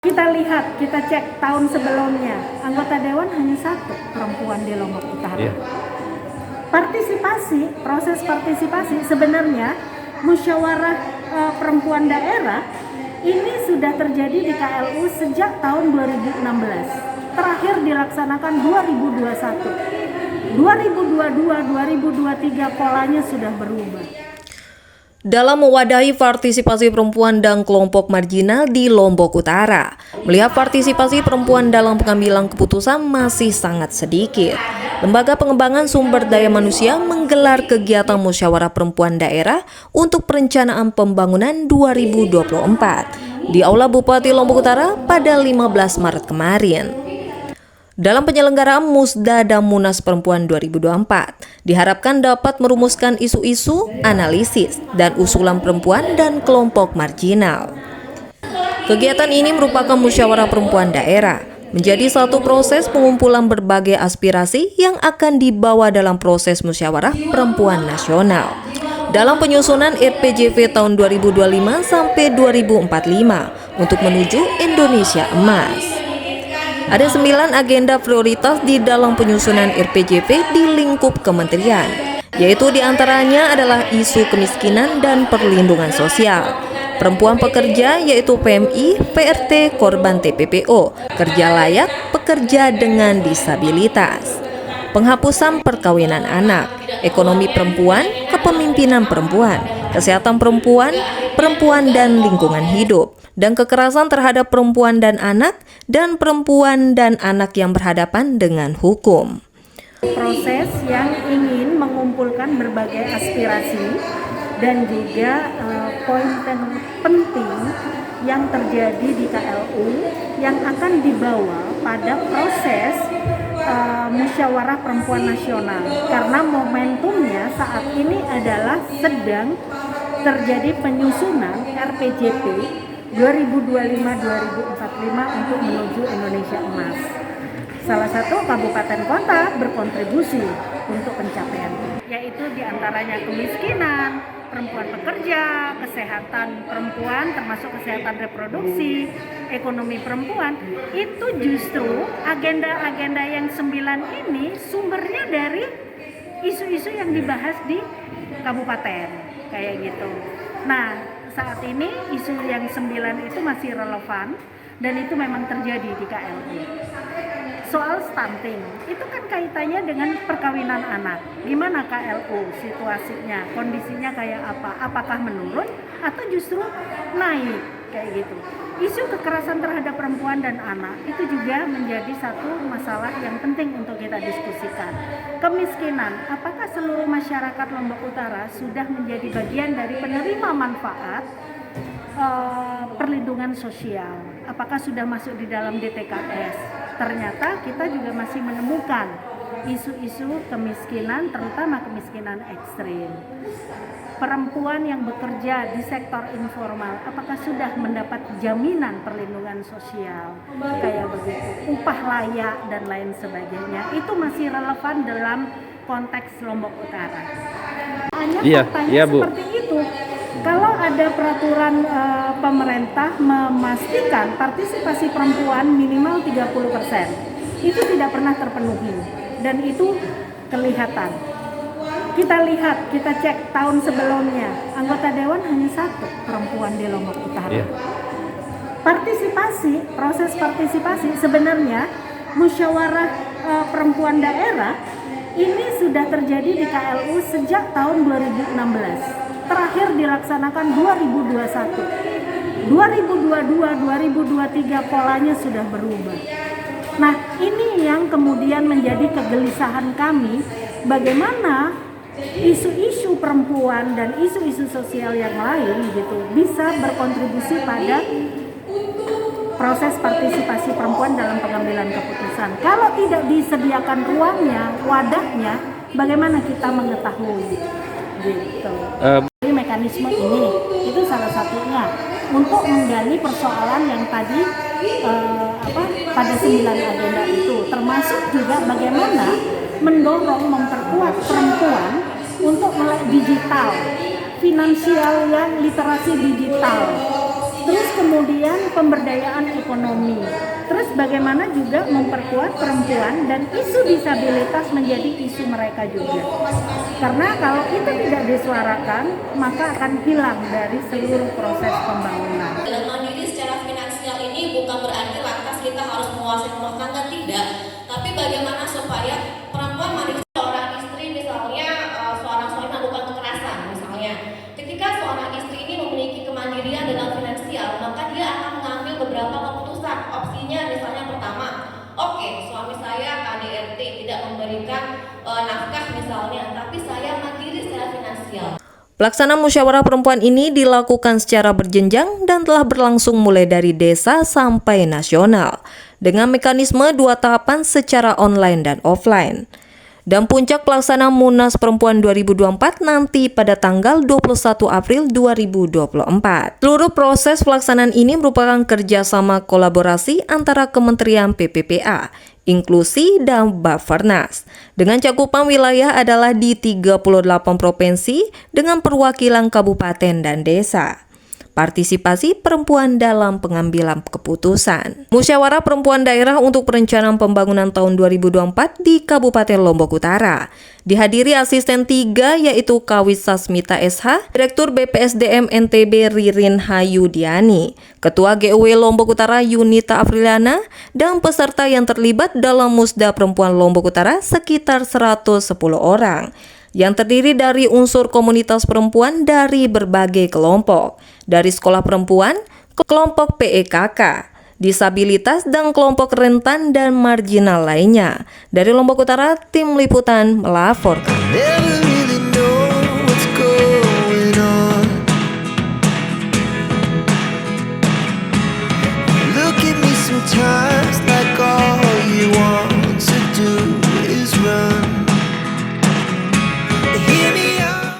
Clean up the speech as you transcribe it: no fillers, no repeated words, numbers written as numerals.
Kita lihat, kita cek tahun sebelumnya, anggota dewan hanya satu perempuan di Lombok Utara. Iya. Proses partisipasi sebenarnya musyawarah perempuan daerah ini sudah terjadi di KLU sejak tahun 2016. Terakhir dilaksanakan 2021. 2022, 2023 polanya sudah berubah. Dalam mewadahi partisipasi perempuan dan kelompok marginal di Lombok Utara, melihat partisipasi perempuan dalam pengambilan keputusan masih sangat sedikit. Lembaga Pengembangan Sumber Daya Manusia menggelar kegiatan musyawarah perempuan daerah untuk perencanaan pembangunan 2024 di Aula Bupati Lombok Utara pada 15 Maret kemarin. Dalam penyelenggaraan Musda dan Munas Perempuan 2024, diharapkan dapat merumuskan isu-isu, analisis, dan usulan perempuan dan kelompok marginal. Kegiatan ini merupakan musyawarah perempuan daerah, menjadi satu proses pengumpulan berbagai aspirasi yang akan dibawa dalam proses musyawarah perempuan nasional. Dalam penyusunan RPJP tahun 2025 sampai 2045 untuk menuju Indonesia Emas. Ada 9 agenda prioritas di dalam penyusunan RPJP di lingkup kementerian, yaitu diantaranya adalah isu kemiskinan dan perlindungan sosial, perempuan pekerja yaitu PMI, PRT, korban TPPO, kerja layak, pekerja dengan disabilitas, penghapusan perkawinan anak, ekonomi perempuan, kepemimpinan perempuan, kesehatan perempuan, perempuan dan lingkungan hidup, dan kekerasan terhadap perempuan dan anak yang berhadapan dengan hukum. Proses yang ingin mengumpulkan berbagai aspirasi dan juga poin penting yang terjadi di KLU yang akan dibawa pada proses musyawarah perempuan nasional, karena momentumnya saat ini adalah sedang terjadi penyusunan RPJP 2025-2045 untuk menuju Indonesia Emas. Salah satu kabupaten kota berkontribusi untuk pencapaian, yaitu diantaranya kemiskinan, perempuan pekerja, kesehatan perempuan termasuk kesehatan reproduksi, ekonomi perempuan. Itu justru agenda-agenda yang 9 ini sumbernya dari isu-isu yang dibahas di kabupaten, kayak gitu. Nah, saat ini isu yang 9 itu masih relevan dan itu memang terjadi di KLU. Soal stunting, itu kan kaitannya dengan perkawinan anak. Gimana KLU situasinya, kondisinya kayak apa? Apakah menurun atau justru naik kayak gitu? Isu kekerasan terhadap perempuan dan anak itu juga menjadi satu masalah yang penting untuk kita diskusikan. Kemiskinan, apakah seluruh masyarakat Lombok Utara sudah menjadi bagian dari penerima manfaat perlindungan sosial? Apakah sudah masuk di dalam DTKS? Ternyata kita juga masih menemukan isu-isu kemiskinan, terutama kemiskinan ekstrim. Perempuan yang bekerja di sektor informal, apakah sudah mendapat jaminan perlindungan sosial kayak begitu, upah layak dan lain sebagainya? Itu masih relevan dalam konteks Lombok Utara. Hanya faktanya Bu. seperti itu. Kalau ada peraturan pemerintah memastikan partisipasi perempuan minimal 30%, itu tidak pernah terpenuhi dan itu kelihatan. Kita lihat, kita cek tahun sebelumnya, anggota dewan hanya satu perempuan di Lombok Utara. Iya. Proses partisipasi sebenarnya musyawarah perempuan daerah ini sudah terjadi di KLU sejak tahun 2016. Terakhir dilaksanakan 2021. 2022, 2023 polanya sudah berubah. Nah, ini yang kemudian menjadi kegelisahan kami, bagaimana isu-isu perempuan dan isu-isu sosial yang lain gitu bisa berkontribusi pada proses partisipasi perempuan dalam pengambilan keputusan. Kalau tidak disediakan ruangnya, wadahnya, bagaimana kita mengetahui gitu. Mekanisme ini itu salah satunya untuk menggali persoalan yang tadi pada 9 agenda itu, termasuk juga bagaimana mendorong memperkuat perempuan untuk melek digital, finansial yang literasi digital, Terus kemudian pemberdayaan ekonomi. Terus bagaimana juga memperkuat perempuan dan isu disabilitas menjadi isu mereka juga. Karena kalau itu tidak disuarakan, maka akan hilang dari seluruh proses pembangunan. Dalam mandiri secara finansial ini bukan berarti lantas kita harus menguasai rumah tangga, tidak. Tapi bagaimana supaya perempuan mandiri, seorang istri misalnya, seorang suami melakukan kekerasan misalnya. Ketika seorang istri ini memiliki kemandirian dalam finansial, maka dia akan mengambil beberapa keputusan. Opsinya misalnya pertama, oke, suami saya KDRT tidak memberikan nafkah misalnya, tapi saya mandiri secara finansial. Pelaksanaan musyawarah perempuan ini dilakukan secara berjenjang dan telah berlangsung mulai dari desa sampai nasional dengan mekanisme 2 tahapan secara online dan offline. Dan puncak pelaksanaan Munas Perempuan 2024 nanti pada tanggal 21 April 2024. Seluruh proses pelaksanaan ini merupakan kerjasama kolaborasi antara Kementerian PPPA, Inklusi, dan Bappenas. Dengan cakupan wilayah adalah di 38 provinsi dengan perwakilan kabupaten dan desa. Partisipasi perempuan dalam pengambilan keputusan. Musyawarah Perempuan Daerah untuk Perencanaan Pembangunan tahun 2024 di Kabupaten Lombok Utara. Dihadiri asisten 3 yaitu Kawisa Smita SH, Direktur BPSDM NTB Ririn Hayudiani, Ketua GUW Lombok Utara Yunita Afriliana, dan peserta yang terlibat dalam Musda Perempuan Lombok Utara sekitar 110 orang. Yang terdiri dari unsur komunitas perempuan dari berbagai kelompok, dari sekolah perempuan, kelompok PEKK, disabilitas, dan kelompok rentan dan marginal lainnya. Dari Lombok Utara, tim liputan melaporkan.